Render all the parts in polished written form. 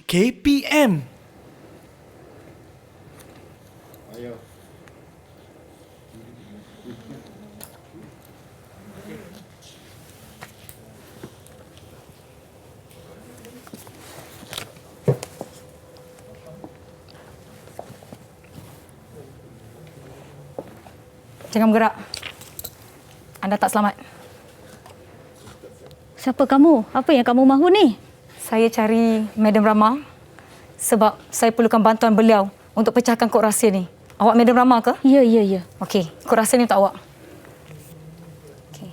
KPM. Jangan bergerak. Anda tak selamat. Siapa kamu? Apa yang kamu mahu ni? Saya cari Madam Rama sebab saya perlukan bantuan beliau untuk pecahkan kod rahsia ni. Awak Madam Rama ke? Ya, ya, ya. Okey, kod rahsia ni untuk awak. Okey.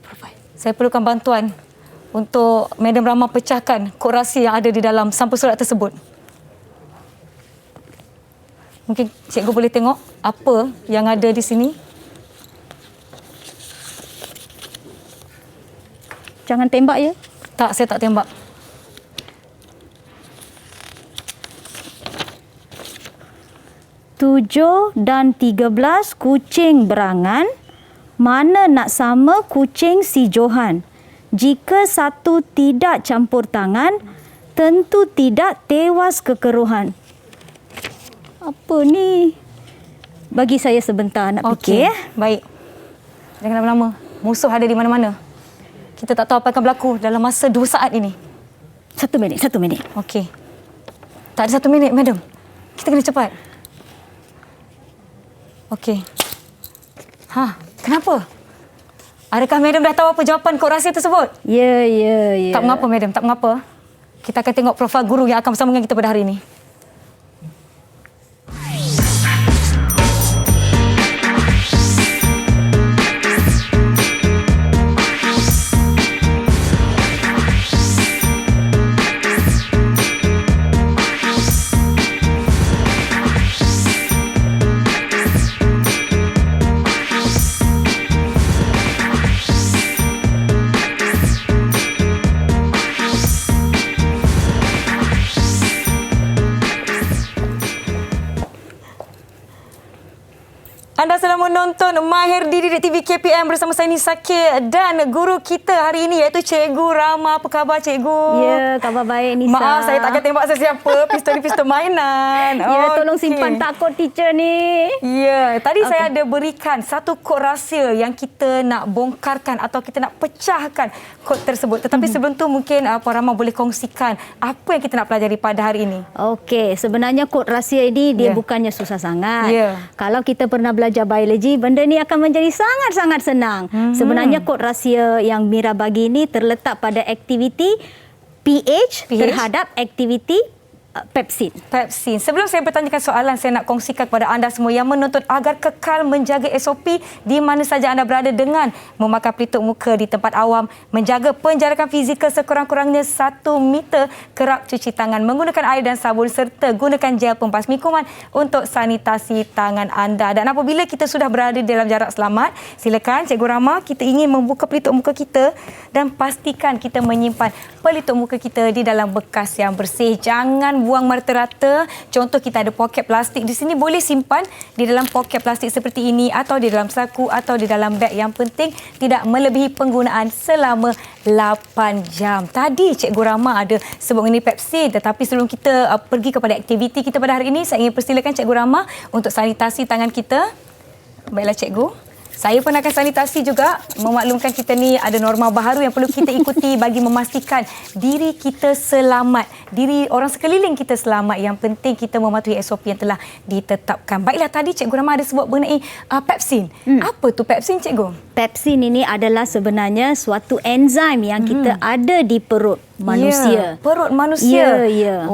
Profil. Saya perlukan bantuan untuk Madam Rama pecahkan kod rahsia yang ada di dalam sampul surat tersebut. Mungkin cikgu boleh tengok apa yang ada di sini. Jangan tembak ya. Tak, saya tak tembak. Tujuh dan 13 kucing berangan. Mana nak sama kucing si Johan? Jika satu tidak campur tangan, tentu tidak tewas kekeruhan. Apa ni? Bagi saya sebentar nak fikir. Baik. Jangan lama-lama. Musuh ada di mana-mana. Kita tak tahu apa akan berlaku dalam masa 2 saat ini. 1 minit. Okey. Tak ada 1 minit, Madam. Kita kena cepat. Okey. Kenapa? Adakah Madam dah tahu apa jawapan kod rahsia tersebut? Ya. Tak mengapa, Madam. Tak mengapa. Kita akan tengok profil guru yang akan bersama dengan kita pada hari ini. Anda sedang menonton Mahir di Didik TV KPM bersama saya Nisa K dan guru kita hari ini iaitu Cikgu Rama. Apa khabar Cikgu? Ya, khabar baik Nisa. Maaf, saya tak akan tembak sesiapa. Pistol ni pistol mainan. Ya, tolong simpan takut teacher ni. Ya, tadi saya ada berikan satu kod rahsia yang kita nak bongkarkan atau kita nak pecahkan kod tersebut. Tetapi sebelum tu mungkin Puan Rama boleh kongsikan apa yang kita nak pelajari pada hari ini. Okey, sebenarnya kod rahsia ini dia bukannya susah sangat. Kalau kita pernah belajar biologi, benda ni akan menjadi sangat-sangat senang. Sebenarnya kod rahsia yang Mira bagi ini terletak pada aktiviti pH terhadap aktiviti pepsin. Sebelum saya bertanyakan soalan, saya nak kongsikan kepada anda semua yang menuntut agar kekal menjaga SOP di mana saja anda berada dengan memakai pelitup muka di tempat awam, menjaga penjarakan fizikal sekurang-kurangnya 1 meter, kerap cuci tangan menggunakan air dan sabun serta gunakan gel pembasmi kuman untuk sanitasi tangan anda. Dan apabila kita sudah berada dalam jarak selamat, silakan Cikgu Rama, kita ingin membuka pelitup muka kita dan pastikan kita menyimpan pelitup muka kita di dalam bekas yang bersih. Jangan buang merata-rata. Contoh, kita ada poket plastik di sini, boleh simpan di dalam poket plastik seperti ini atau di dalam saku atau di dalam beg. Yang penting tidak melebihi penggunaan selama 8 jam. Tadi Cikgu Rama ada sebut mengenai Pepsi, tetapi sebelum kita pergi kepada aktiviti kita pada hari ini, saya ingin persilakan Cikgu Rama untuk sanitasi tangan kita. Baiklah Cikgu. Saya pun akan sanitasi juga, memaklumkan kita ni ada norma baharu yang perlu kita ikuti bagi memastikan diri kita selamat, diri orang sekeliling kita selamat. Yang penting kita mematuhi SOP yang telah ditetapkan. Baiklah, tadi Cikgu Rama ada sebut mengenai pepsin. Apa tu pepsin, Cikgu? Pepsin ini adalah sebenarnya suatu enzim yang kita ada di perut manusia. Perut manusia. Ya.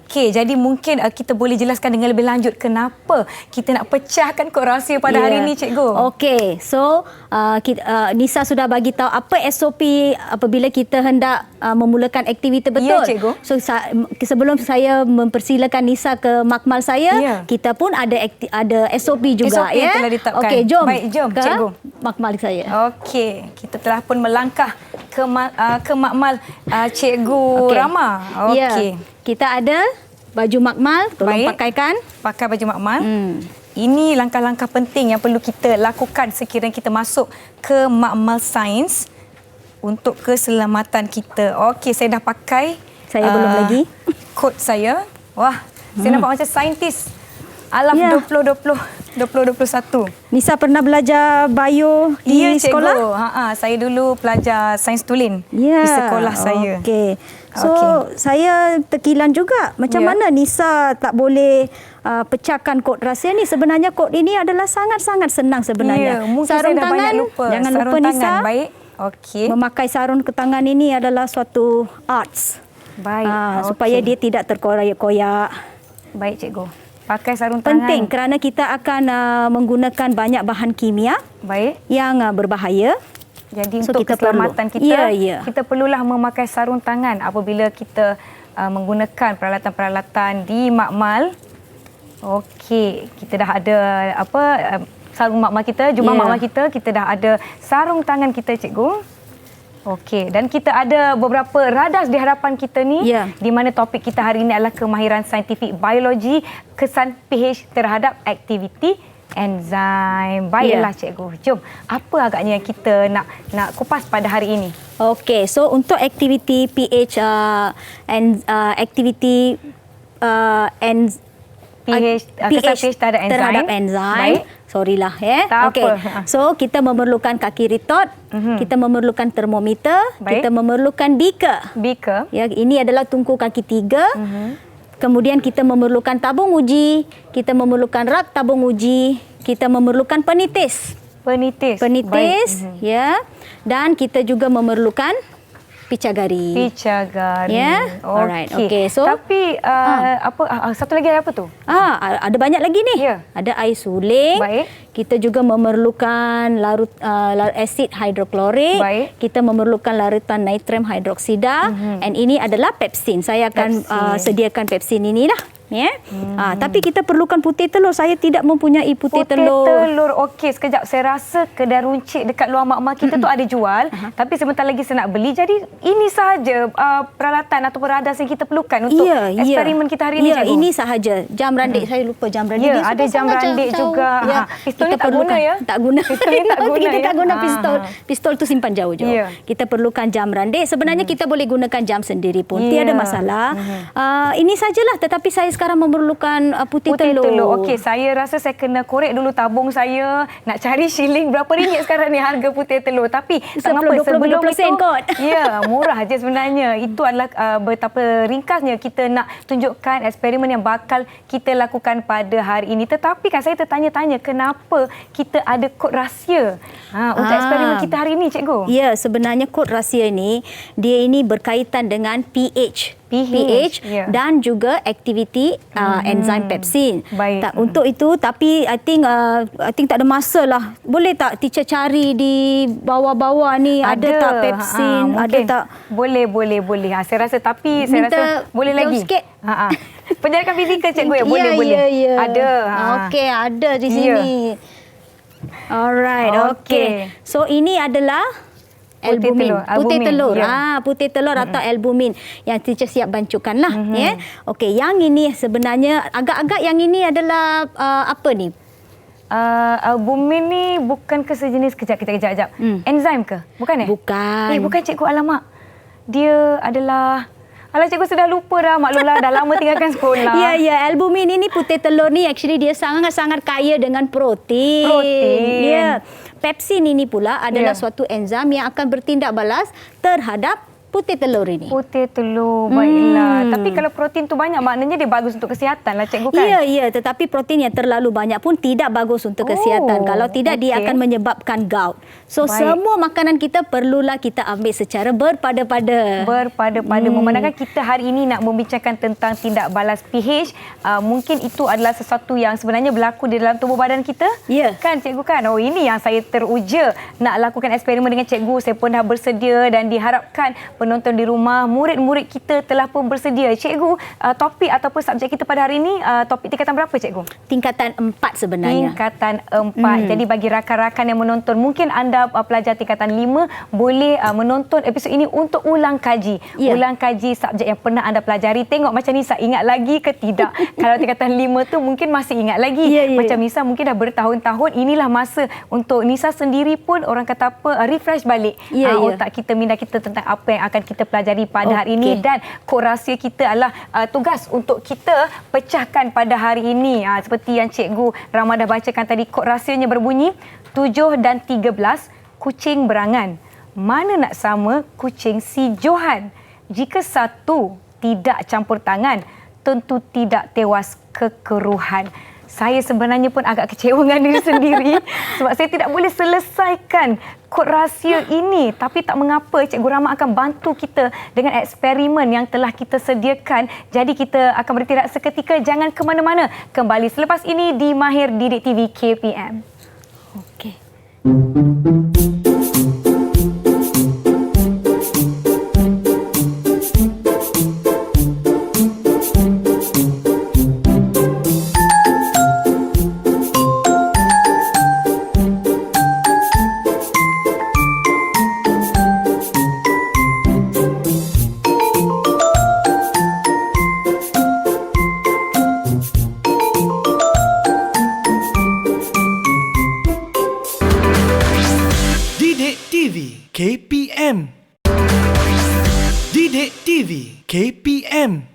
Okey, jadi mungkin kita boleh jelaskan dengan lebih lanjut kenapa kita nak pecahkan kod rahsia pada hari ini, Cikgu. Okey, so Nisa sudah bagi tahu apa SOP apabila kita hendak memulakan aktiviti betul. Ya, Cikgu. So sebelum saya mempersilakan Nisa ke makmal saya, kita pun ada SOP juga. SOP yang telah ditetapkan. Okey, jom. Baik, jom ke Cikgu. Makmal saya. Okey, kita telah pun melangkah ke makmal Cikgu Rama. Okey. Ya, kita ada baju makmal, tolong pakaikan. Pakai baju makmal. Ini langkah-langkah penting yang perlu kita lakukan sekiranya kita masuk ke makmal sains untuk keselamatan kita. Okey, saya dah pakai Saya belum lagi. Kod saya. Wah, saya nampak macam saintis. Alaf Ya. 2021. Nisa pernah belajar bio di sekolah? Cikgu. Saya dulu pelajar sains tulen Ya. di sekolah saya. Okey. So, Okey. saya terkilan juga. Macam Ya. mana Nisa tak boleh pecahkan kod rahsia ni? Sebenarnya kod ini adalah sangat-sangat senang sebenarnya. Ya, mungkin saya dah banyak lupa. Jangan sarung lupa tangan. Nisa. Baik. Okey. Memakai sarung ke tangan ini adalah suatu arts. Baik. Supaya Okey. dia tidak terkoyak-koyak. Baik, cikgu. Pakai sarung tangan. Penting kerana kita akan menggunakan banyak bahan kimia Baik. yang berbahaya. Jadi So, untuk kita keselamatan perlu. kita, Ya. kita perlulah memakai sarung tangan apabila kita menggunakan peralatan-peralatan di makmal. Okey, kita dah ada sarung makmal kita, jubah makmal kita dah ada sarung tangan kita, cikgu. Okey, dan kita ada beberapa radas di hadapan kita ni, di mana topik kita hari ini adalah kemahiran saintifik biologi, kesan pH terhadap aktiviti enzim. Baiklah, cikgu. Jom, apa agaknya yang kita nak kupas pada hari ini? Okey, so untuk aktiviti pH aktiviti kesan pH terhadap enzim. Baik. Sorry lah Tak Okey. apa. So kita memerlukan kaki ritot, kita memerlukan termometer, Baik. kita memerlukan beaker. Beaker. Ya, ini adalah tungku kaki 3. Kemudian kita memerlukan tabung uji, kita memerlukan rak tabung uji, kita memerlukan penitis. Penitis. Ya. Dan kita juga memerlukan picagari. Picagari. Ya. Alright. Okey. So tapi satu lagi apa tu? ada banyak lagi ni. Ya. Ada air suling. Baik. Kita juga memerlukan asid hidroklorik. Baik. Kita memerlukan larutan natrium hidroksida. And ini adalah pepsin. Saya akan sediakan pepsin inilah. Ya. Tapi kita perlukan putih telur. Saya tidak mempunyai putih telur. Putih telur. Okey, sekejap. Saya rasa kedai runcit dekat luar makmal kita tu ada jual. Tapi sebentar lagi saya nak beli. Jadi ini sahaja peralatan ataupun radas yang kita perlukan untuk eksperimen kita hari ini, cikgu. Ini sahaja. Jam randik. Saya lupa jam randik. Ya, ada jam randik juga. Pistol ni tak guna ya? Tak guna. Pistol ni tak guna kita ya? tak guna pistol. Pistol tu simpan jauh je. Ya. Kita perlukan jam randik. Sebenarnya kita boleh gunakan jam sendiri pun. Tiada masalah. Ini sajalah. Tetapi saya sekarang memerlukan putih telur. Okey, saya rasa saya kena korek dulu tabung saya. Nak cari shilling berapa ringgit sekarang ni harga putih telur. Tapi tak apa, sebelum 20 sen itu, kot. ya, murah je sebenarnya. Itu adalah betapa ringkasnya kita nak tunjukkan eksperimen yang bakal kita lakukan pada hari ini. Tetapi kan saya tertanya-tanya kenapa kita ada kod rahsia untuk eksperimen kita hari ini, cikgu? Ya, sebenarnya kod rahsia ini, dia ini berkaitan dengan pH dan juga aktiviti enzim pepsin. Baik. Untuk itu, tapi I think tak ada masa lah. Boleh tak teacher cari di bawah-bawah ni ada tak pepsin? Ada tak? Boleh. Saya rasa saya rasa boleh lagi. Sikit. Penjarakan fizikal, cikgu, ya? Boleh. Ya. Ada. Okey, ada di sini. Alright, okey. So ini adalah albumin. Putih telur. Putih telur atau albumin yang teacher siap bancukanlah. Okey, yang ini sebenarnya agak-agak yang ini adalah apa ni? Albumin ni bukan ke sejenis kejap. Enzim ke? Bukan Bukan. Bukan, cikgu, alamak. Dia adalah cikgu sudah lupa dah. Maklumlah, dah lama tinggalkan sekolah. Ya. Albumin ini putih telur ni actually dia sangat-sangat kaya dengan protein. Ya. Pepsin ini pula adalah suatu enzim yang akan bertindak balas terhadap putih telur ini. Putih telur, baiklah. Tapi kalau protein tu banyak, maknanya dia bagus untuk kesihatan lah, cikgu, kan? Ya. Tetapi protein yang terlalu banyak pun tidak bagus untuk kesihatan. Kalau tidak, dia akan menyebabkan gout. So, semua makanan kita perlulah kita ambil secara berpada-pada. Memandangkan kita hari ini nak membincangkan tentang tindak balas pH, mungkin itu adalah sesuatu yang sebenarnya berlaku di dalam tubuh badan kita. Ya. Kan, cikgu, kan? Ini yang saya teruja nak lakukan eksperimen dengan cikgu. Saya pun dah bersedia dan diharapkan penonton di rumah, murid-murid kita telah pun bersedia. Cikgu, topik ataupun subjek kita pada hari ini, topik tingkatan berapa, cikgu? Tingkatan 4 sebenarnya. Tingkatan 4. Jadi bagi rakan-rakan yang menonton, mungkin anda pelajar tingkatan 5 boleh menonton episod ini untuk ulang kaji. Ulang kaji subjek yang pernah anda pelajari. Tengok macam Nisa ingat lagi ke tidak. Kalau tingkatan 5 tu mungkin masih ingat lagi. Macam Nisa mungkin dah bertahun-tahun. Inilah masa untuk Nisa sendiri pun orang kata refresh balik otak kita, minda kita tentang apa yang yang akan kita pelajari pada hari ini, dan kod rahsia kita adalah tugas untuk kita pecahkan pada hari ini. Seperti yang Cikgu Rama dah bacakan tadi, kod rahsianya berbunyi 7 dan 13, kucing berangan. Mana nak sama kucing si Johan? Jika satu tidak campur tangan, tentu tidak tewas kekeruhan. Saya sebenarnya pun agak kecewa dengan diri sendiri sebab saya tidak boleh selesaikan kod rahsia ini. Tapi tak mengapa, Cikgu Rama akan bantu kita dengan eksperimen yang telah kita sediakan. Jadi kita akan bertindak seketika, jangan ke mana-mana. Kembali selepas ini di Mahir Didik TV KPM. Okey. Didik TV KPM. Didik TV KPM.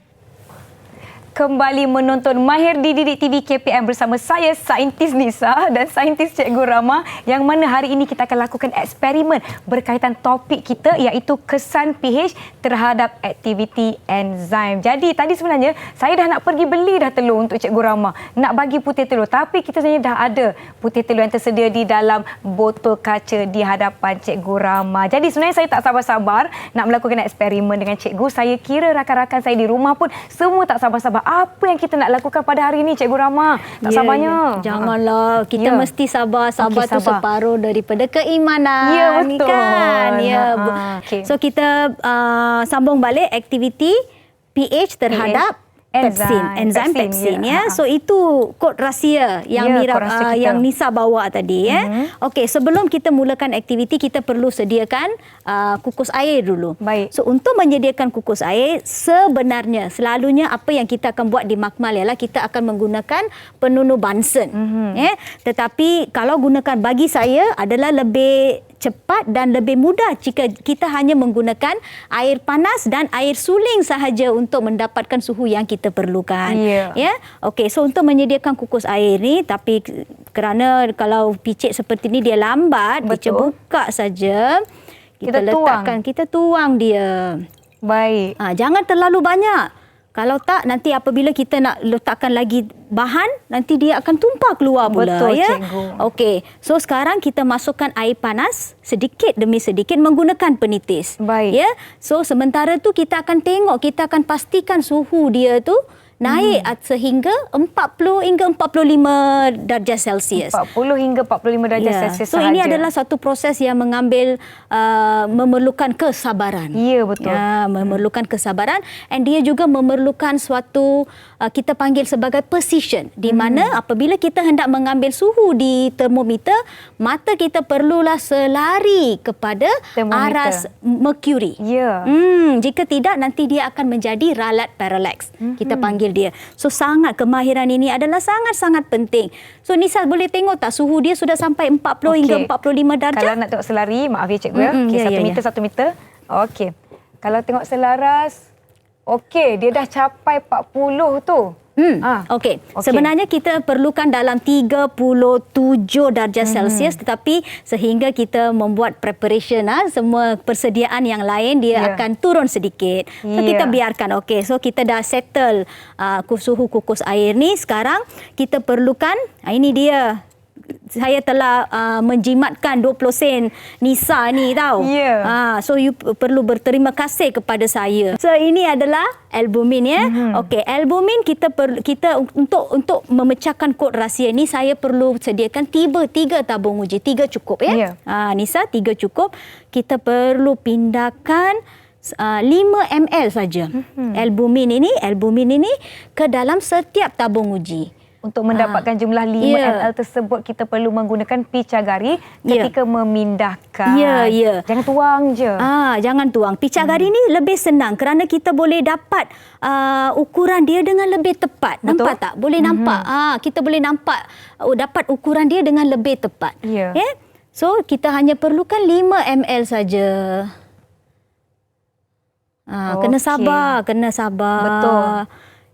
Kembali menonton Mahir di Didik TV KPM bersama saya, Saintis Nisa dan Saintis Cikgu Rama, yang mana hari ini kita akan lakukan eksperimen berkaitan topik kita iaitu kesan pH terhadap aktiviti enzim. Jadi tadi sebenarnya saya dah nak pergi beli dah telur untuk Cikgu Rama, nak bagi putih telur, tapi kita sebenarnya dah ada putih telur yang tersedia di dalam botol kaca di hadapan Cikgu Rama. Jadi sebenarnya saya tak sabar-sabar nak melakukan eksperimen dengan Cikgu. Saya kira rakan-rakan saya di rumah pun semua tak sabar-sabar. Apa yang kita nak lakukan pada hari ini, Cikgu Rama? Tak sabarnya. Janganlah, kita mesti sabar. Sabar tu separuh daripada keimanan. Ya, betul. Kan? Ya. Okay. So kita sambung balik aktiviti pH terhadap enzim pepsin ya. So itu kod rahsia yang yang Nisa bawa tadi ya. Okey, sebelum kita mulakan aktiviti, kita perlu sediakan kukus air dulu. Baik. So untuk menyediakan kukus air, sebenarnya selalunya apa yang kita akan buat di makmal ialah kita akan menggunakan penunuh Bunsen. Ya. Tetapi kalau gunakan, bagi saya adalah lebih cepat dan lebih mudah jika kita hanya menggunakan air panas dan air suling sahaja untuk mendapatkan suhu yang kita perlukan. Ya. Okey, so untuk menyediakan kukus air ni, tapi kerana kalau picit seperti ni dia lambat, dia buka saja. Kita letakkan, kita tuang dia. Baik. Jangan terlalu banyak. Kalau tak, nanti apabila kita nak letakkan lagi bahan, nanti dia akan tumpah keluar pula. Betul, ya? Cikgu. Okey, so sekarang kita masukkan air panas sedikit demi sedikit menggunakan penitis. Baik. Ya? So sementara tu kita akan tengok, kita akan pastikan suhu dia tu naik sehingga 40 hingga 45 darjah Celsius. 40 hingga 45 darjah Celsius so sahaja. ini adalah satu proses yang mengambil memerlukan kesabaran. Ya, betul. Ya, memerlukan kesabaran, and dia juga memerlukan suatu kita panggil sebagai precision, di mana apabila kita hendak mengambil suhu di termometer, mata kita perlulah selari kepada aras merkuri. Ya. Jika tidak, nanti dia akan menjadi ralat parallax. Kita panggil dia. So sangat kemahiran ini adalah sangat-sangat penting. So Nisa boleh tengok tak suhu dia sudah sampai 40 hingga 45 darjah? Kalau nak tengok selari, maaf ya Cikgu ya. Okey, 1 meter. Okey. Kalau tengok selaras, okey, dia dah capai 40 tu. Okey. Sebenarnya kita perlukan dalam 37 darjah Celsius, tetapi sehingga kita membuat preparation, semua persediaan yang lain dia akan turun sedikit. So kita biarkan. Okey. So kita dah settle suhu kukus air ni. Sekarang kita perlukan, ini dia. Saya telah menjimatkan 20 sen Nisa ni tahu. So you perlu berterima kasih kepada saya. So ini adalah albumin ya. Okey, albumin kita untuk memecahkan kod rahsia ni, saya perlu sediakan 3 tabung uji. 3 cukup ya. Nisa, 3 cukup. Kita perlu pindahkan 5 ml saja albumin ini ke dalam setiap tabung uji. Untuk mendapatkan jumlah 5 ml tersebut, kita perlu menggunakan picagari ketika memindahkan. Jangan tuang je. Jangan tuang. Picagari ni lebih senang kerana kita boleh dapat ukuran dia dengan lebih tepat. Betul? Nampak tak? Boleh nampak. Kita boleh nampak dapat ukuran dia dengan lebih tepat. So kita hanya perlukan 5 ml saja. Kena sabar, kena sabar. Betul.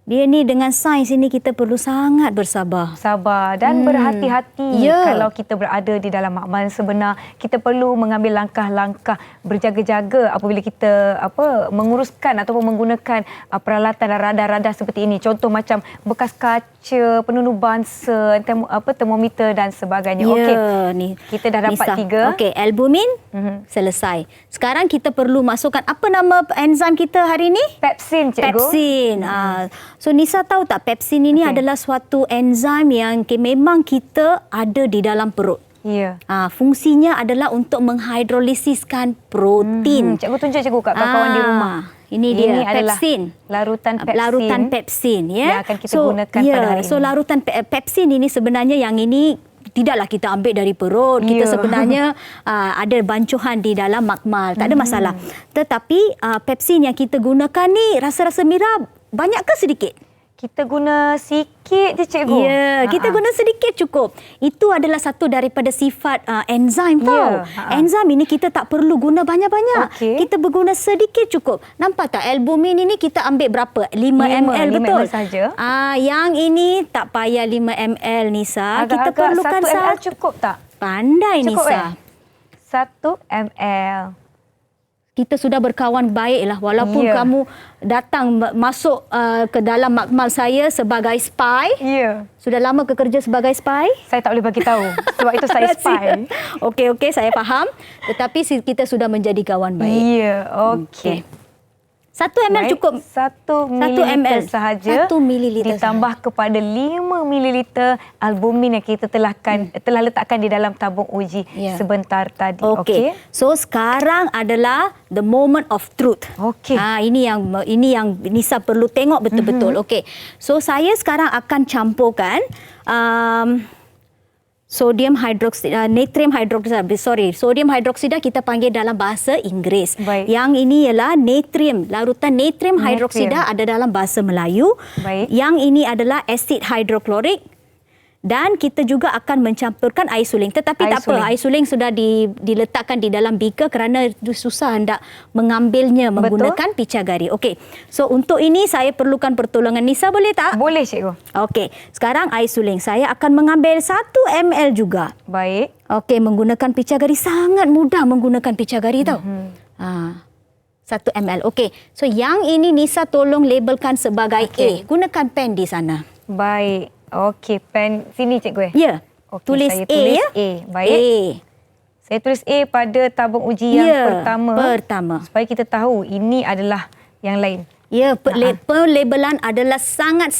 Dia ni dengan sains ini kita perlu sangat bersabar. Sabar dan berhati-hati. Ya. Kalau kita berada di dalam makmal sebenar, kita perlu mengambil langkah-langkah berjaga-jaga apabila kita menguruskan ataupun menggunakan peralatan radar-radar seperti ini. Contoh macam bekas kaca, penundu Bunsen, termometer dan sebagainya. Ya, Okey. ni. Kita dah dapat 3. Okey, albumin selesai. Sekarang kita perlu masukkan apa nama enzim kita hari ini? Pepsin, cikgu. Pepsin. So Nisa tahu tak pepsin ini adalah suatu enzim yang memang kita ada di dalam perut. Ya. Fungsinya adalah untuk menghidrolisiskan protein. Cikgu tunjuk cikgu kat kawan-kawan di rumah. Ini dia adalah pepsin. Larutan pepsin ya. Yang akan kita gunakan pada hari ini. So larutan pepsin ini sebenarnya yang ini tidaklah kita ambil dari perut. Kita sebenarnya ada bancuhan di dalam makmal. Tak ada masalah. Tetapi pepsin yang kita gunakan ni rasa-rasa Mira banyak ke sedikit? Kita guna sikit je, cikgu. Ya, kita guna sedikit cukup. Itu adalah satu daripada sifat enzim tau. Enzim ini kita tak perlu guna banyak-banyak. Kita berguna sedikit cukup. Nampak tak albumin ini kita ambil berapa? 5 ml betul? 5 ml saja. Yang ini tak payah 5 ml Nisa. Kita Agak-agak perlukan 1 ml cukup tak? Pandai Cukup Nisa. 1 ml. Kita sudah berkawan baiklah walaupun kamu datang masuk ke dalam makmal saya sebagai spy. Ya. Sudah lama ke kerja sebagai spy? Saya tak boleh bagi tahu sebab itu saya spy. Okey, saya faham. Tetapi kita sudah menjadi kawan baik. Ya, okey. 1 ml cukup. 1 ml sahaja. 1 mililiter ditambah kepada 5 mililiter albumin yang kita telah letakkan di dalam tabung uji sebentar tadi. Okey. So sekarang adalah the moment of truth. Okey. Ini yang Nisa perlu tengok betul-betul. Okey. So saya sekarang akan campurkan sodium hidroksida kita panggil dalam bahasa Inggeris. Baik. Yang ini ialah natrium. Larutan natrium hidroksida ada dalam bahasa Melayu. Baik. Yang ini adalah asid hidroklorik. Dan kita juga akan mencampurkan air suling. Tetapi tak apa, air suling sudah diletakkan di dalam beaker kerana susah hendak mengambilnya menggunakan picagari. Okey. So untuk ini saya perlukan pertolongan Nisa, boleh tak? Boleh, cikgu. Okey. Sekarang air suling. Saya akan mengambil 1 ml juga. Baik. Okey, menggunakan picagari. Sangat mudah menggunakan picagari tau. 1 ml. Okey. So yang ini Nisa tolong labelkan sebagai A. Gunakan pen di sana. Baik. Okey, pen sini cikgu. Ya. Okey, Tulis saya A tulis ya. A. Baik. A. Saya tulis A pada tabung uji yang pertama. Supaya kita tahu ini adalah yang lain. Ya, pelabelan adalah sangat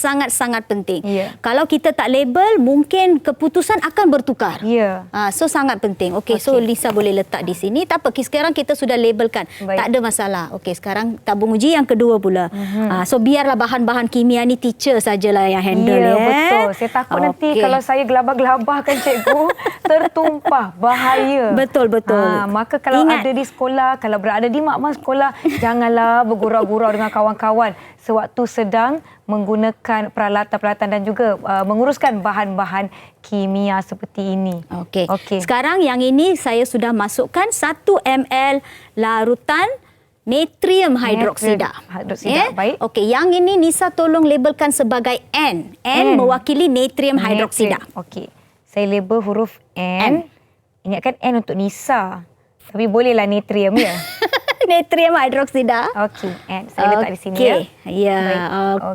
penting. Ya. Kalau kita tak label, mungkin keputusan akan bertukar. Ya. So sangat penting. Okey, so Lisa boleh letak di sini. Tak apa, sekarang kita sudah labelkan. Baik. Tak ada masalah. Okey, sekarang tabung uji yang kedua pula. So biarlah bahan-bahan kimia ni teacher sajalah yang handle. Ya, betul. Saya takut nanti kalau saya gelabah-gelabahkan cikgu, tertumpah. Bahaya. Betul. Maka kalau ada di sekolah, kalau berada di makmal sekolah, janganlah bergurau-gurau dengan kawan-kawan sewaktu sedang menggunakan peralatan-peralatan dan juga menguruskan bahan-bahan kimia seperti ini. Okey. Sekarang yang ini saya sudah masukkan 1 ml larutan natrium hidroksida. Baik. Okey, yang ini Nisa tolong labelkan sebagai N. N mewakili natrium hidroksida. Okey. Saya label huruf N. Ingatkan N untuk Nisa. Tapi bolehlah natrium ya. Natrium hidroksida. Okey, saya letak di sini ya. Ya,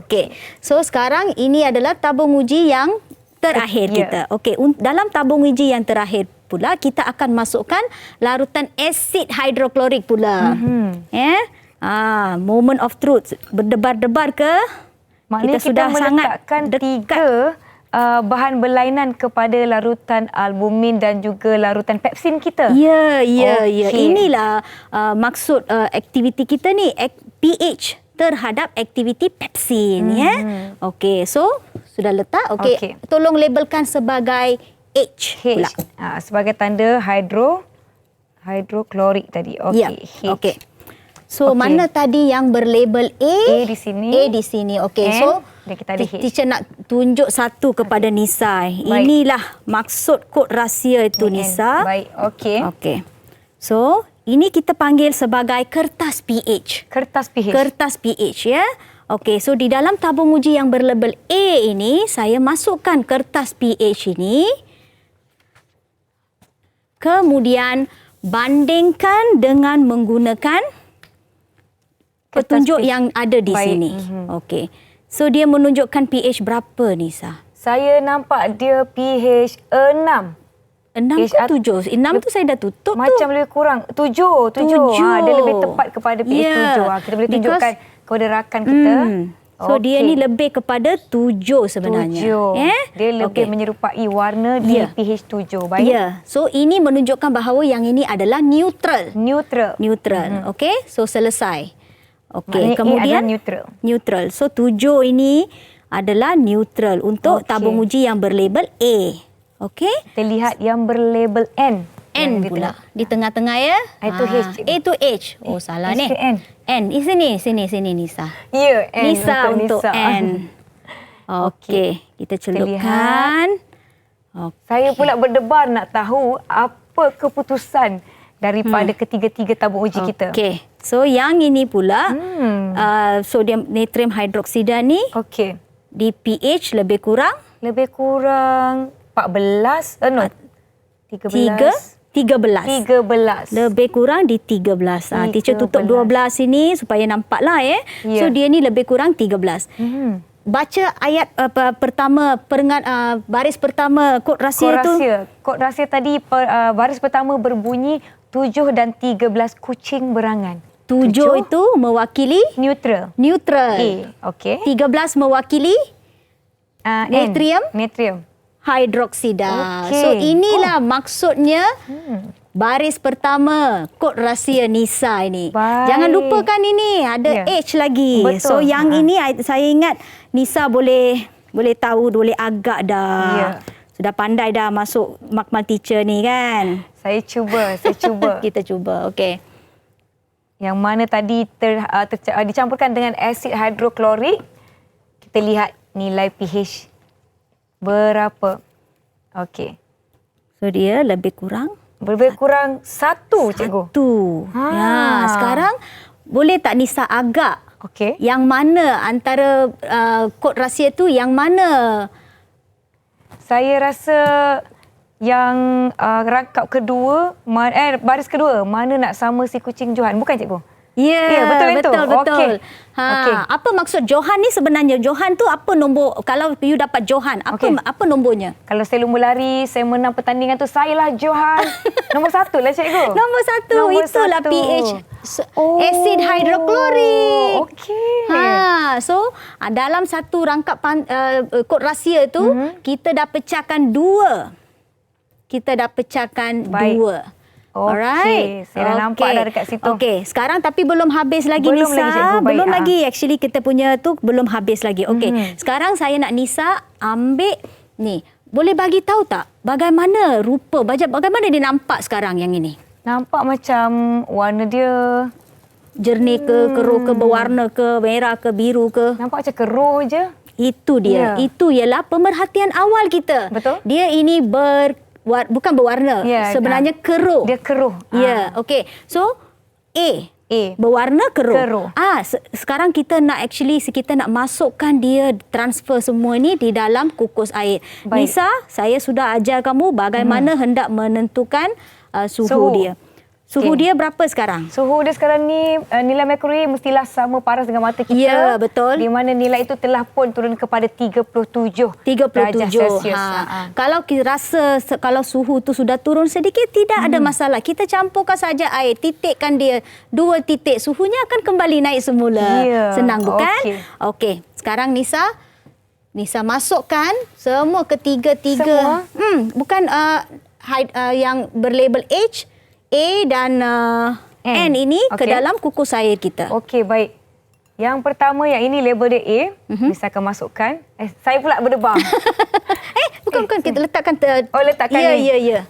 okey. So sekarang ini adalah tabung uji yang terakhir kita. Okey, dalam tabung uji yang terakhir pula kita akan masukkan larutan asid hidroklorik pula. Moment of truth. Berdebar-debar ke? Maknanya kita sudah meletakkan 3 bahan berlainan kepada larutan albumin dan juga larutan pepsin kita. Ya. Inilah maksud aktiviti kita ni, pH terhadap aktiviti pepsin. Okey, so sudah letak. Okey. Tolong labelkan sebagai H pula. Sebagai tanda hidroklorik tadi. Okey. Okey. So mana tadi yang berlabel A? A di sini. A di sini. Okey. So kita ada H. Teacher nak tunjuk satu kepada Nisa. Inilah maksud kod rahsia itu Nisa. Baik. Okey. Okey. So Ini kita panggil sebagai kertas pH. Kertas pH. Kertas pH ya. Okey, so di dalam tabung uji yang berlabel A ini, saya masukkan kertas pH ini. Kemudian bandingkan dengan menggunakan petunjuk pH. yang ada di Baik. sini. Okey. So dia menunjukkan pH berapa, Nisa? Saya nampak dia pH 6. 6 ke 7? 6 tu saya dah tutup Macam tu. lebih kurang. 7. Dia lebih tepat kepada pH 7. Kita boleh tunjukkan kepada rakan kita. So dia ni lebih kepada 7 sebenarnya. 7. Dia lebih menyerupai warna di pH 7. Baik. Ya. So ini menunjukkan bahawa yang ini adalah neutral. Neutral. Okey. So selesai. Okey. Maknanya Kemudian A adalah neutral. So 7 ini adalah neutral untuk tabung uji yang berlabel A. Okey. Kita lihat yang berlabel N. N pula. Di tengah-tengah ya. A to H. A to H. Oh salah H ni. ke N? N. Sini Nisa. Ya, N Nisa untuk Nisa. N. Okey. Kita celupkan. Saya pula berdebar nak tahu apa keputusan daripada ketiga-tiga tabung uji kita. Okey. So yang ini pula sodium natrium hidroksida ni Okey. di pH lebih kurang Lebih kurang 14, 13. 13. Lebih kurang di 13. Teacher tutup 12 ini supaya nampaklah ya. So dia ni lebih kurang 13. Baca ayat pertama baris pertama kod rahsia tu. Kod rahsia tadi baris pertama berbunyi 7 dan 13 kucing berangan. 7 itu mewakili neutral. A. Okey. 13 mewakili natrium hidroksida. Okey. So inilah maksudnya baris pertama kod rahsia Nisa ini. Baik. Jangan lupakan ini ada H lagi. Betul. So yang ini saya ingat Nisa boleh tahu, boleh agak dah. Sudah pandai dah masuk makmal teacher ni kan. Saya cuba. Kita cuba. Okey. Yang mana tadi dicampurkan dengan asid hidroklorik. Kita lihat nilai pH berapa. Okey. So dia lebih kurang 1, cikgu. 1. Ya, sekarang boleh tak Nisa agak Okey. yang mana antara kod rahsia tu yang mana? Saya rasa yang rangkap kedua, baris kedua, mana nak sama si kucing Johan. Bukan, cikgu? Ya, betul. Okey. Apa maksud Johan ni sebenarnya? Johan tu apa nombor? Kalau you dapat Johan, apa nombornya? Kalau saya lumba lari, saya menang pertandingan tu, sayalah Johan. Nombor 1 lah, cikgu. Nombor 1, itulah pH. Asid hidroklorik. Okey. So dalam satu rangkap kod rahsia tu, kita dah pecahkan 2. Alright. Okey, saya dah nampak dah dekat situ. Okey, sekarang tapi belum habis lagi Belum Nisa. lagi, cikgu. Baik, Belum lagi. Actually kita punya tu belum habis lagi. Okey, sekarang saya nak Nisa ambil ni. Boleh bagi tahu tak bagaimana rupa, bagaimana dia nampak sekarang yang ini? Nampak macam warna dia Jernih ke, keruh ke, berwarna ke, merah ke, biru ke? nampak macam keruh je. Itu dia. Itu ialah pemerhatian awal kita. Betul. Dia ini bukan berwarna. Sebenarnya keruh. Dia keruh. Ya, okey. So A. A. Berwarna keruh. Keruh. Sekarang kita nak masukkan dia, transfer semua ni di dalam kukus air. Baik. Nisa, saya sudah ajar kamu bagaimana hendak menentukan suhu dia. Suhu dia berapa sekarang? Suhu dia sekarang ni nilai merkuri mestilah sama paras dengan mata kita. Ya, betul. Di mana nilai itu telah pun turun kepada 37 darjah Celsius. Kalau kita rasa kalau suhu tu sudah turun sedikit, tidak ada masalah. Kita campurkan saja air, titikkan dia 2 titik, suhunya akan kembali naik semula. Senang bukan? Okey. Sekarang Nisa masukkan semua ketiga-tiga. Bukan yang berlabel H, A dan N ini ke dalam kukus air kita. Okey, baik. Yang pertama, yang ini label dia A. Bisa akan masukkan. Saya pula berdebar. Bukan. Kita letakkan. Letakkan ni. Ya.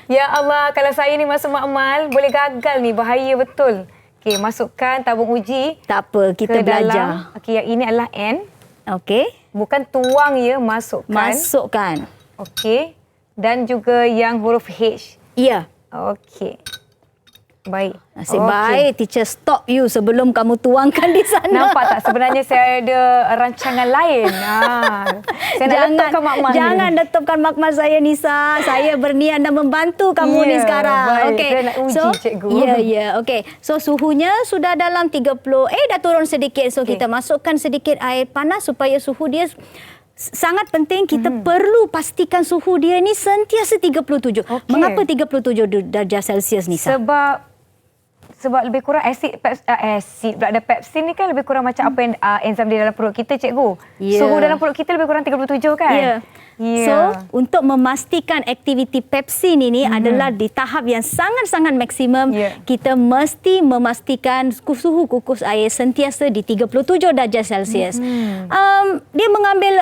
Ya Allah, kalau saya ni masuk makmal, boleh gagal ni. Bahaya betul. Okey, masukkan tabung uji. Tak apa, kita belajar. Okey, yang ini adalah N. Okey. Bukan tuang ya, masukkan. Okey. Dan juga yang huruf H. Ya. Okey. Baik. Nasib baik teacher stop you sebelum kamu tuangkan di sana. Nampak tak sebenarnya saya ada rancangan lain. Saya nak letupkan makmal ni. Jangan letupkan makmal saya, Nisa. Saya berniat nak membantu kamu ni sekarang. Baik. Okey. Saya nak uji, cikgu. Ya. Okey. So suhunya sudah dalam 30. Dah turun sedikit. So kita masukkan sedikit air panas supaya suhu dia sangat penting. Kita perlu pastikan suhu dia ni sentiasa 37. Mengapa 37 darjah Celsius, Nisa? Sebab lebih kurang asid pula ada pepsin ni kan lebih kurang macam apa yang enzim di dalam perut kita, cikgu. Suhu dalam perut kita lebih kurang 37 kan? So, untuk memastikan aktiviti pepsin ini adalah di tahap yang sangat-sangat maksimum, kita mesti memastikan suhu kukus air sentiasa di 37 darjah Celsius. Dia mengambil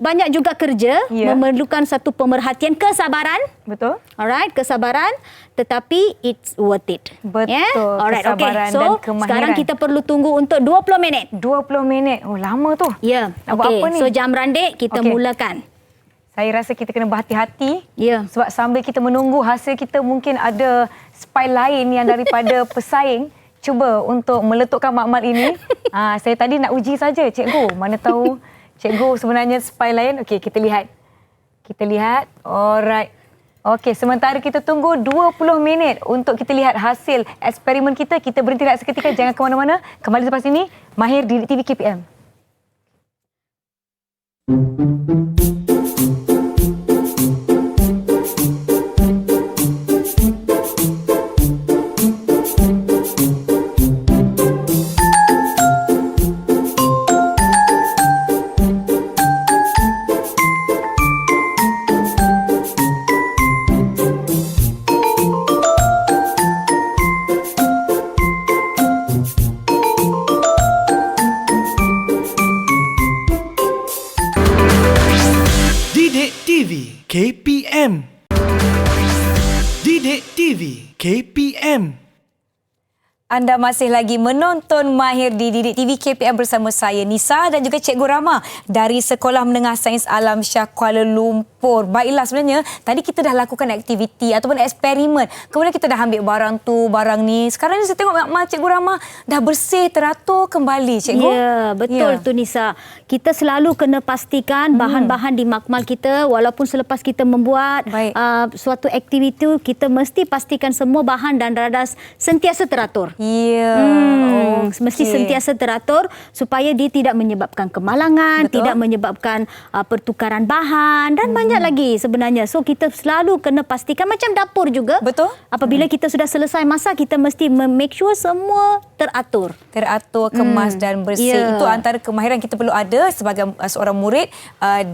banyak juga kerja, memerlukan satu pemerhatian, kesabaran. Betul. Alright, kesabaran, tetapi it's worth it. Betul. Alright, kesabaran so, dan kemahiran. sekarang kita perlu tunggu untuk 20 minit. 20 minit. Oh, lama tu. Ya. Nak buat apa ni? So jam randik kita mulakan. Saya rasa kita kena berhati-hati. Sebab sambil kita menunggu hasil kita mungkin ada spy lain yang daripada pesaing cuba untuk meletupkan makmal ini. Saya tadi nak uji saja, cikgu. Mana tahu cikgu sebenarnya spy lain. Okey, kita lihat. Alright. Okey, sementara kita tunggu 20 minit untuk kita lihat hasil eksperimen kita. Kita berhenti rehat seketika. Jangan ke mana-mana. Kembali selepas ini. Mahir Didik TV KPM. Didik TV KPM. Didik TV KPM. Anda masih lagi menonton Mahir di Didik TV KPM bersama saya Nisa dan juga Cikgu Rama dari Sekolah Menengah Sains Alam Shah Kuala Lumpur. Baiklah, sebenarnya tadi kita dah lakukan aktiviti ataupun eksperimen. Kemudian kita dah ambil barang tu, barang ni. Sekarang ni saya tengok makmal Cikgu Rama dah bersih, teratur kembali, Cikgu. Ya, betul tu Nisa. Kita selalu kena pastikan bahan-bahan di makmal kita walaupun selepas kita membuat suatu aktiviti, kita mesti pastikan semua bahan dan radas sentiasa teratur. Mesti sentiasa teratur supaya dia tidak menyebabkan kemalangan, tidak menyebabkan pertukaran bahan dan banyak lagi sebenarnya. So kita selalu kena pastikan macam dapur juga. Betul. Apabila kita sudah selesai masak, kita mesti make sure semua teratur. Teratur, kemas dan bersih. Itu antara kemahiran kita perlu ada sebagai seorang murid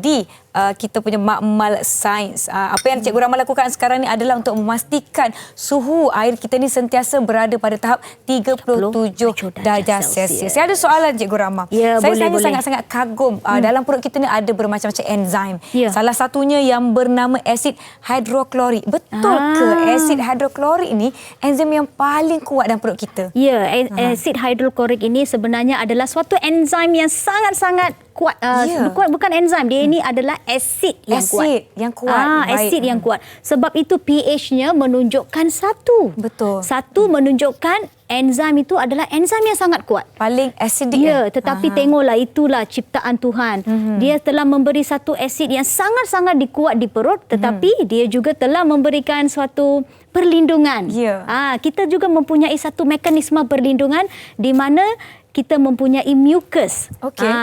di kita punya makmal sains. Apa yang Cikgu Rama lakukan sekarang ni adalah untuk memastikan suhu air kita ni sentiasa berada pada tahap 37 darjah Celsius. Saya ada soalan, Cikgu Rama. Saya sangat-sangat kagum. Dalam perut kita ni ada bermacam-macam enzim. Salah satunya yang bernama asid hidroklorik. Betul ke asid hidroklorik ni enzim yang paling kuat dalam perut kita? Ya, asid hidroklorik ini sebenarnya adalah suatu enzim yang sangat-sangat kuat. Bukan enzim, dia ini adalah asid yang kuat. Asid yang kuat. Asid yang kuat. Sebab itu pH-nya menunjukkan 1. Betul. 1 menunjukkan enzim itu adalah enzim yang sangat kuat. Paling asidik. Ya, tetapi tengoklah, itulah ciptaan Tuhan. Dia telah memberi satu asid yang sangat-sangat dikuat di perut, tetapi dia juga telah memberikan suatu perlindungan. Kita juga mempunyai satu mekanisme perlindungan di mana kita mempunyai mucus.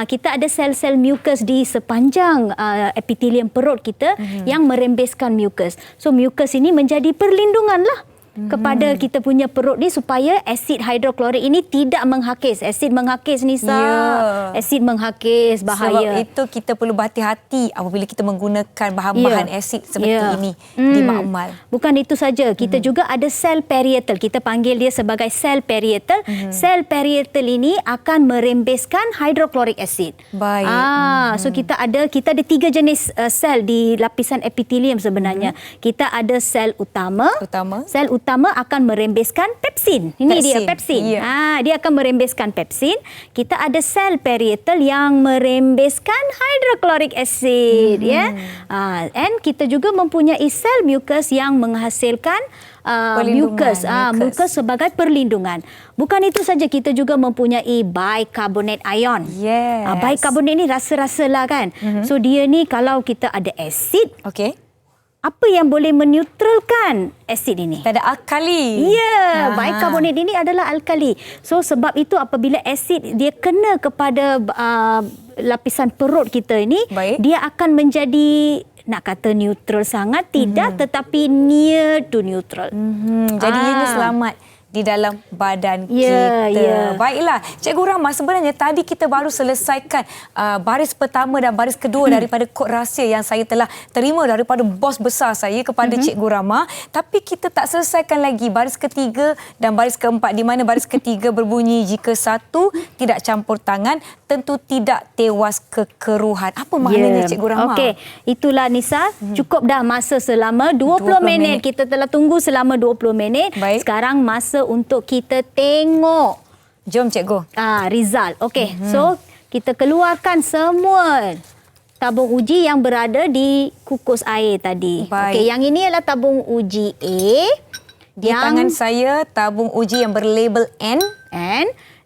Kita ada sel-sel mucus di sepanjang epitelium perut kita yang merembeskan mucus. So mucus ini menjadi perlindungan lah kepada kita punya perut ni supaya asid hidroklorik ini tidak menghakis. Asid menghakis, Nisa. Asid menghakis, bahaya. Sebab itu kita perlu berhati-hati apabila kita menggunakan bahan-bahan asid seperti ini di makmal. Bukan itu saja, kita juga ada sel parietal. Kita panggil dia sebagai sel parietal. Sel parietal ini akan merembeskan hidroklorik asid. Baik. So kita ada 3 jenis sel di lapisan epitelium sebenarnya. Kita ada sel utama. Sel utama utama akan merembeskan pepsin. Ini dia pepsin. Dia akan merembeskan pepsin. Kita ada sel parietal yang merembeskan hydrochloric acid. And kita juga mempunyai sel mucus yang menghasilkan mucus sebagai perlindungan. Bukan itu saja, kita juga mempunyai bicarbonate ion. Bicarbonate ni rasa-rasa lah kan. So dia ni kalau kita ada asid, apa yang boleh meneutralkan asid ini? Tak ada alkali. Bicarbonate ini adalah alkali. So sebab itu apabila asid dia kena kepada lapisan perut kita ini, dia akan menjadi, nak kata neutral sangat, tidak, tetapi near to neutral. Jadi ianya selamat di dalam badan kita. Baiklah, Cikgu Rahma, sebenarnya tadi kita baru selesaikan baris pertama dan baris kedua daripada kod rahsia yang saya telah terima daripada bos besar saya kepada Cikgu Rahma. Tapi kita tak selesaikan lagi baris ketiga dan baris keempat, di mana baris ketiga berbunyi, jika satu tidak campur tangan, tentu tidak tewas kekeruhan. Apa maknanya, Cikgu Rahma? Okey, itulah Nisa. Cukup dah masa selama 20 minit. Kita telah tunggu selama 20 minit. Sekarang masa untuk kita tengok. Jom Cikgu. Result. Okey, so kita keluarkan semua tabung uji yang berada di kukus air tadi. Okey, yang ini adalah tabung uji A. Di tangan saya tabung uji yang berlabel N.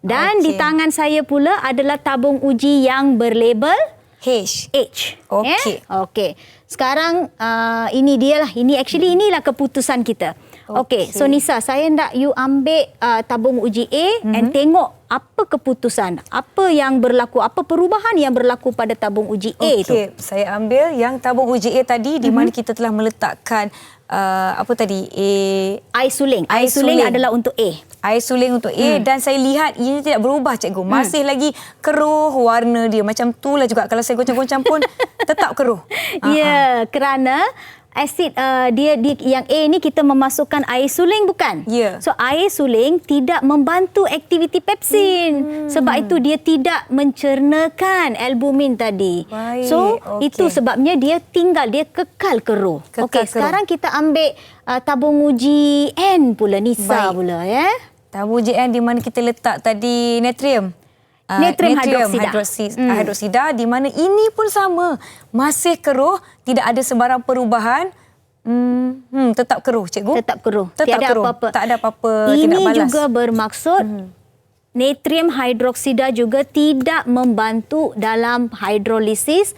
Dan di tangan saya pula adalah tabung uji yang berlabel H. Okey. Sekarang ini dia lah. Inilah keputusan kita. Okey, so Nisa, saya nak you ambil tabung uji A and tengok apa keputusan, apa yang berlaku, apa perubahan yang berlaku pada tabung uji A itu. Okey, saya ambil yang tabung uji A tadi, di mana kita telah meletakkan apa tadi? Air suling. Air suling adalah untuk A. Air suling untuk A, dan saya lihat ini tidak berubah, Cikgu. Masih lagi keruh warna dia. Macam itulah juga kalau saya goncang-goncang pun tetap keruh. Kerana asid dia yang A ni kita memasukkan air suling, bukan? So air suling tidak membantu aktiviti pepsin. Sebab itu dia tidak mencernakan albumin tadi. So itu sebabnya dia kekal keruh. Okey, sekarang kita ambil tabung uji N pula, Nisa pula Tabung uji N di mana kita letak tadi natrium. Natrium hidroksida, di mana ini pun sama, masih keruh, tidak ada sebarang perubahan. Tetap keruh, Cikgu. Tetap keruh. Tiada apa-apa. Tak ada apa-apa ini tindak balas. Juga bermaksud natrium hidroksida juga tidak membantu dalam hidrolisis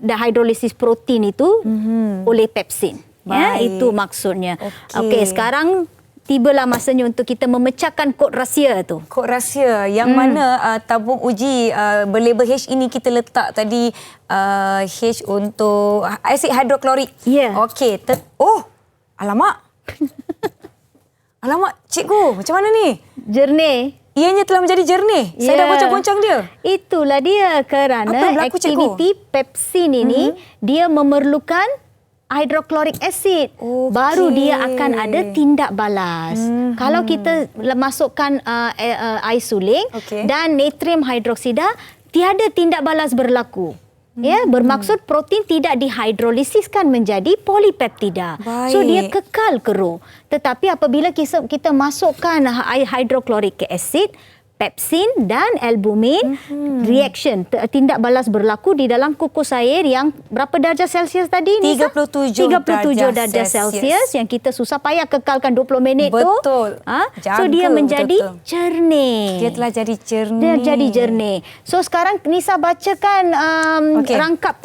hidrolisis protein itu oleh pepsin. Itu maksudnya. Okey, sekarang tibalah masanya untuk kita memecahkan kod rahsia tu. Kod rahsia yang mana tabung uji berlabel H ini kita letak tadi H untuk asid hidroklorik. Okey. Alamak. Alamak, Cikgu, macam mana ni? Jernih. Ianya telah menjadi jernih. Saya dah goncang-goncang dia. Itulah dia, kerana berlaku, aktiviti pepsin ini dia memerlukan hydrochloric acid. Baru dia akan ada tindak balas. Kalau kita masukkan air suling dan natrium hidroksida, tiada tindak balas berlaku. Bermaksud protein tidak dihidrolisiskan menjadi polipeptida. So dia kekal keruh. Tetapi apabila kita masukkan hydrochloric acid, pepsin dan albumin, reaction, tindak balas berlaku di dalam kukus air yang berapa darjah Celsius tadi, Nisa? 37 darjah Celsius yang kita susah payah kekalkan 20 minit tu. Betul. So dia menjadi jernih. Dia telah jadi jernih. Dia jadi jernih. So sekarang Nisa bacakan rangkap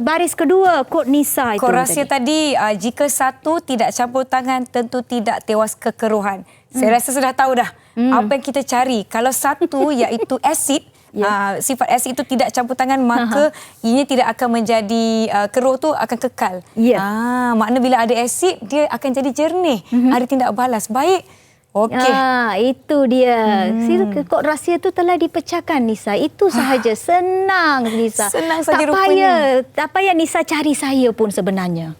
baris kedua kod Nisa itu. Kod rahsia tadi, jika satu tidak campur tangan, tentu tidak tewas kekeruhan. Saya rasa sudah tahu dah apa yang kita cari. Kalau satu iaitu asid, sifat asid itu tidak campur tangan, maka ianya tidak akan menjadi keruh tu akan kekal. Makna bila ada asid, dia akan jadi jernih. Ada tindak balas. Baik. Okey. Itu dia. Kod rahsia tu telah dipecahkan, Nisa. Itu sahaja. Senang, Nisa. Senang saja rupanya. Tak payah Nisa cari saya pun sebenarnya.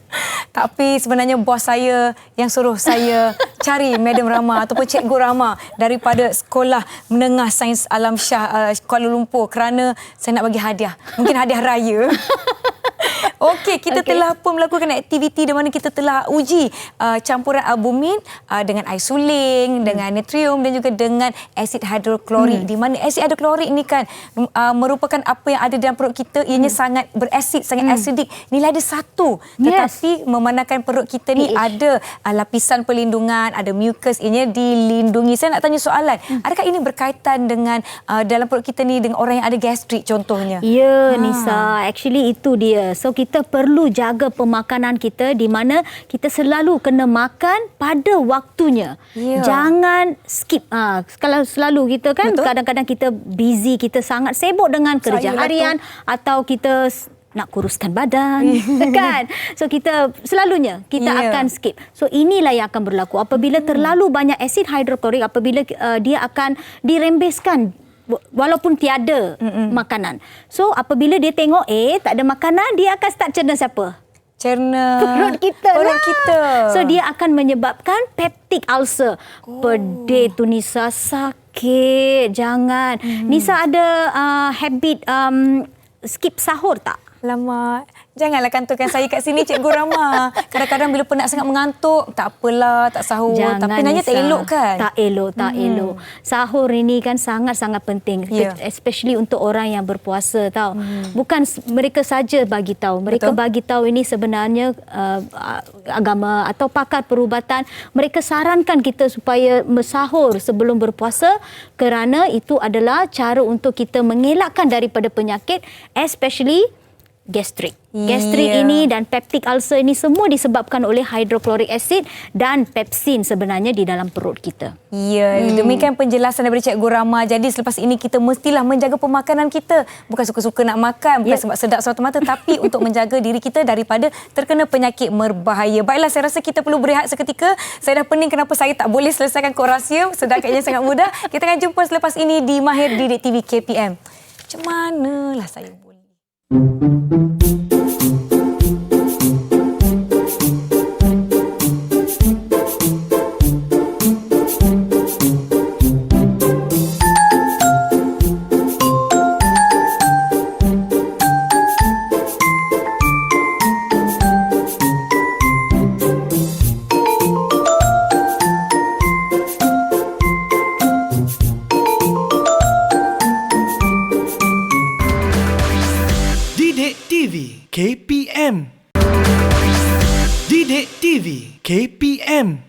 Tapi sebenarnya bos saya yang suruh saya cari Madam Rahma ataupun Cikgu Rahma daripada Sekolah Menengah Sains Alam Syah Kuala Lumpur, kerana saya nak bagi hadiah. Mungkin hadiah raya. Okey, kita telah pun melakukan aktiviti di mana kita telah uji campuran albumin dengan air suling, dengan natrium dan juga dengan asid hidroklorik. Di mana asid hidroklorik ni kan merupakan apa yang ada dalam perut kita, ianya sangat berasid, sangat asidik. Nilai dia 1. Tetapi memandangkan perut kita ni ada lapisan perlindungan, ada mucus, ianya dilindungi. Saya nak tanya soalan, adakah ini berkaitan dengan dalam perut kita ni dengan orang yang ada gastrik contohnya? Ya, Nisa. Actually itu dia. So kita perlu jaga pemakanan kita di mana kita selalu kena makan pada waktunya. Jangan skip. Kalau selalu kita kan kadang-kadang kita busy, kita sangat sibuk dengan kerja harian atau kita nak kuruskan badan kan. So kita selalunya kita akan skip. So inilah yang akan berlaku apabila terlalu banyak asid hidroklorik, apabila dia akan dirembeskan walaupun tiada makanan. So apabila dia tengok tak ada makanan, dia akan start cerna siapa? Cerna perut kita. Perut kita. So dia akan menyebabkan peptic ulcer. Pedih tu Nisa, sakit. Jangan. Nisa ada habit skip sahur tak? Lama. Janganlah kantorkan saya kat sini, Cikgu Rama. Kadang-kadang bila penat sangat mengantuk, tak apalah, tak sahur. Jangan, tapi nanya tak elok kan? Tak elok. Sahur ini kan sangat-sangat penting. Especially untuk orang yang berpuasa tau. Bukan mereka saja bagi tahu. Mereka bagi tahu ini sebenarnya agama atau pakar perubatan. Mereka sarankan kita supaya bersahur sebelum berpuasa kerana itu adalah cara untuk kita mengelakkan daripada penyakit, especially gastrik. Gastrik ini dan peptic ulcer ini semua disebabkan oleh hidroklorik asid dan pepsin sebenarnya di dalam perut kita. Demikian penjelasan daripada Cikgu Rama. Jadi selepas ini kita mestilah menjaga pemakanan kita. Bukan suka-suka nak makan, bukan sebab sedap semata-mata, tapi untuk menjaga diri kita daripada terkena penyakit berbahaya. Baiklah, saya rasa kita perlu berehat seketika. Saya dah pening kenapa saya tak boleh selesaikan kod rahsia, sedangkan sangat mudah. Kita akan jumpa selepas ini di Mahir Didik TV KPM. Macam manalah saya boleh. KPM. Didik TV KPM.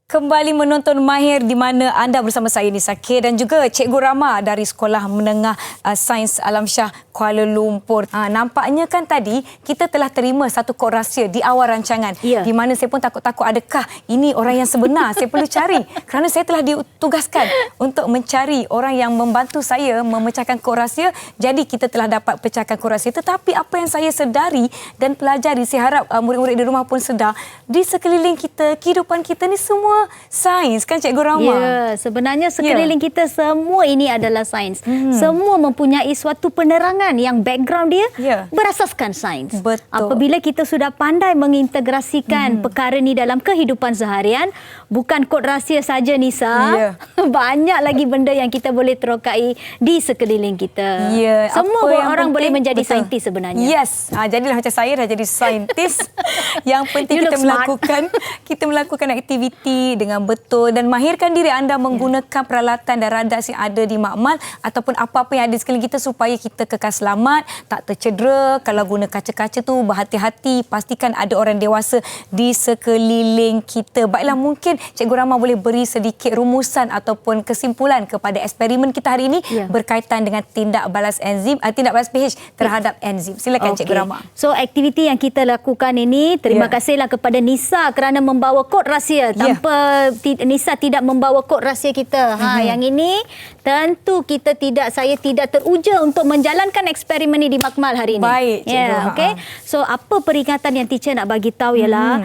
Kembali menonton Mahir di mana anda bersama saya Nisa K dan juga Cikgu Rama dari Sekolah Menengah Sains Alam Shah Kuala Lumpur. Nampaknya kan tadi kita telah terima satu kod rahsia di awal rancangan. Di mana saya pun takut-takut adakah ini orang yang sebenar. Saya perlu cari kerana saya telah ditugaskan untuk mencari orang yang membantu saya memecahkan kod rahsia. Jadi kita telah dapat pecahkan kod rahsia. Tetapi apa yang saya sedari dan pelajari, saya harap murid-murid di rumah pun sedar, di sekeliling kita, kehidupan kita ni semua sains kan Cikgu Rama? Sebenarnya sekeliling kita semua ini adalah sains. Semua mempunyai suatu penerangan yang background dia berasaskan sains. Betul. Apabila kita sudah pandai mengintegrasikan perkara ni dalam kehidupan seharian, bukan kod rahsia saja Nisa, banyak lagi benda yang kita boleh terokai di sekeliling kita. Semua orang boleh menjadi saintis sebenarnya. Jadilah macam saya dah jadi saintis. Yang penting kita melakukan aktiviti dengan betul dan mahirkan diri anda menggunakan peralatan dan radas yang ada di makmal ataupun apa-apa yang ada di sekeliling kita supaya kita kekal selamat, tak tercedera. Kalau guna kaca-kaca tu berhati-hati, pastikan ada orang dewasa di sekeliling kita. Baiklah, mungkin Cikgu Rama boleh beri sedikit rumusan ataupun kesimpulan kepada eksperimen kita hari ini berkaitan dengan tindak balas pH terhadap enzim. Silakan Cikgu Rama. So aktiviti yang kita lakukan ini, terima kasihlah kepada Nisa kerana membawa kod rahsia. Tanpa Nisa tidak membawa kod rahsia kita. Yang ini tentu saya tidak teruja untuk menjalankan eksperimen ini di makmal hari ini. Baik, Cikgu. So apa peringatan yang teacher nak bagi tahu ialah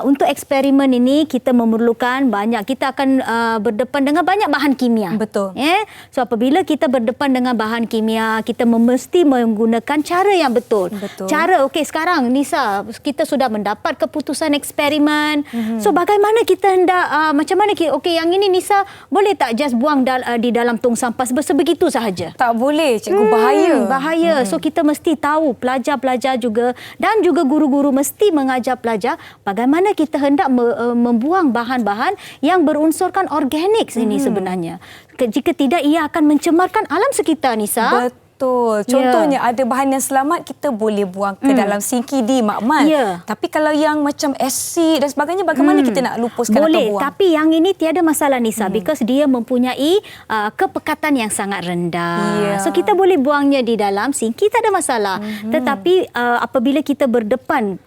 untuk eksperimen ini kita memerlukan banyak. Kita akan berdepan dengan banyak bahan kimia. Betul. So apabila kita berdepan dengan bahan kimia, kita mesti menggunakan cara yang betul. Betul. Cara sekarang Nisa, kita sudah mendapat keputusan eksperimen. So bagaimana kita hendak macam mana yang ini Nisa boleh tak just buang di dalam tong sampah sebegitu sahaja? Tak boleh, cikgu, bahaya. So kita mesti tahu, pelajar-pelajar juga dan juga guru-guru mesti mengajar pelajar bagaimana kita hendak membuang bahan-bahan yang berunsurkan organik ini sebenarnya. Jika tidak, ia akan mencemarkan alam sekitar, Nisa. Betul. Contohnya ada bahan yang selamat kita boleh buang ke dalam sinki di makmal. Tapi kalau yang macam asid dan sebagainya, bagaimana kita nak lupuskan atau buang? Boleh, tapi yang ini tiada masalah, Nisa, because dia mempunyai kepekatan yang sangat rendah. So kita boleh buangnya di dalam sinki, tak ada masalah. Tetapi apabila kita berdepan,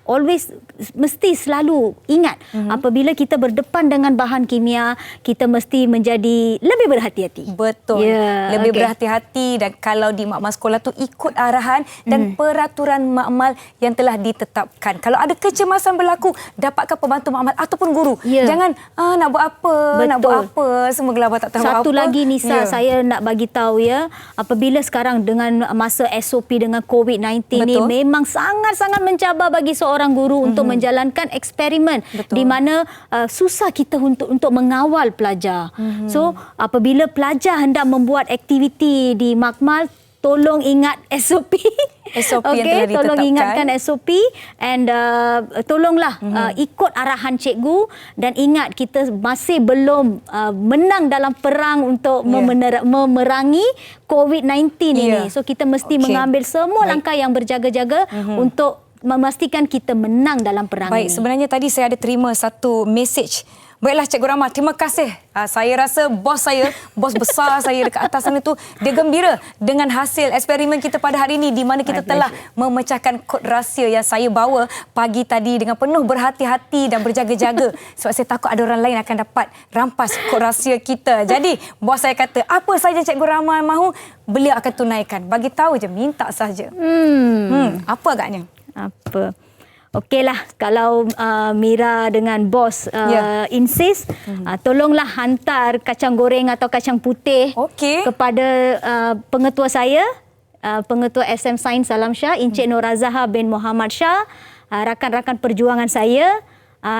mesti selalu ingat, apabila kita berdepan dengan bahan kimia, kita mesti menjadi lebih berhati-hati. Betul. Lebih berhati-hati, dan kalau di makmal sekolah tu ikut arahan dan peraturan makmal yang telah ditetapkan. Kalau ada kecemasan berlaku, dapatkan pembantu makmal ataupun guru. Jangan nak buat apa, nak buat apa, semua gelabah tak tahu apa. Satu lagi, Nisa, saya nak bagi tahu apabila sekarang dengan masa SOP dengan COVID-19 ni memang sangat-sangat mencabar bagi seorang guru untuk menjalankan eksperimen. Di mana susah kita untuk mengawal pelajar. So apabila pelajar hendak membuat aktiviti di makmal, tolong ingat SOP. SOP yang telah ditetapkan. Tolong ingatkan SOP and tolonglah ikut arahan cikgu, dan ingat kita masih belum menang dalam perang untuk memerangi COVID-19 ini. So kita mesti mengambil semua langkah yang berjaga-jaga untuk memastikan kita menang dalam perang ini. Sebenarnya tadi saya ada terima satu mesej. Baiklah Cikgu Rahma, terima kasih. Saya rasa bos besar saya dekat atas sana tu, dia gembira dengan hasil eksperimen kita pada hari ini, di mana kita telah memecahkan kod rahsia yang saya bawa pagi tadi dengan penuh berhati-hati dan berjaga-jaga. Sebab saya takut ada orang lain akan dapat rampas kod rahsia kita. Jadi bos saya kata, apa saja Cikgu Rahma mahu, beliau akan tunaikan. Bagi tahu je, minta saja. Apa agaknya? Apa? Okeylah, kalau Mira dengan bos insist, tolonglah hantar kacang goreng atau kacang putih kepada pengetua saya, pengetua SM Sains Salam Shah, Encik Nur Azaha bin Muhammad Shah, rakan-rakan perjuangan saya,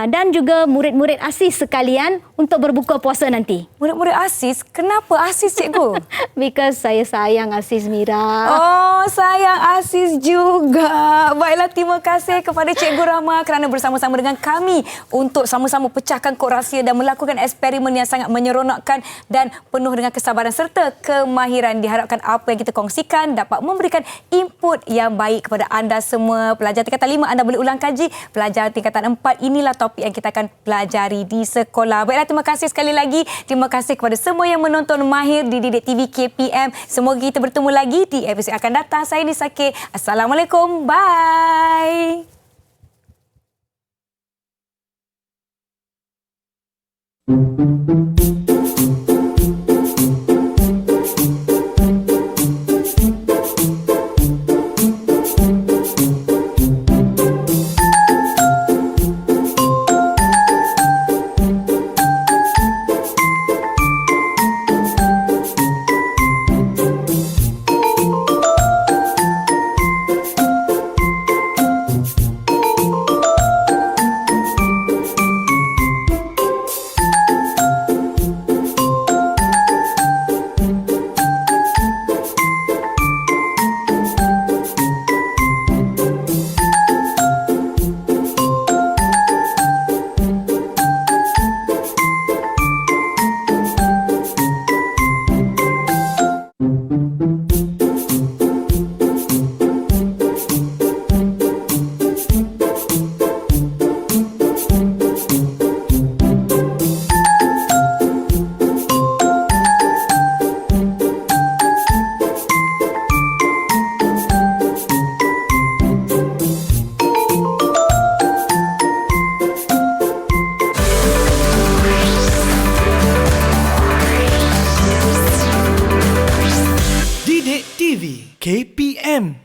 dan juga murid-murid ASIS sekalian untuk berbuka puasa nanti. Murid-murid ASIS? Kenapa ASIS, Cikgu? Because saya sayang ASIS, Mira. Oh, sayang ASIS juga. Baiklah, terima kasih kepada Cikgu Rahma kerana bersama-sama dengan kami untuk sama-sama pecahkan kod rahsia dan melakukan eksperimen yang sangat menyeronokkan dan penuh dengan kesabaran serta kemahiran. Diharapkan apa yang kita kongsikan dapat memberikan input yang baik kepada anda semua. Pelajar tingkatan 5, anda boleh ulang kaji. Pelajar tingkatan 4, inilah topik yang kita akan pelajari di sekolah. Baiklah, terima kasih sekali lagi. Terima kasih kepada semua yang menonton Mahir di Didik TV KPM. Semoga kita bertemu lagi di episod akan datang. Saya Nisa K. Assalamualaikum. Bye. KPM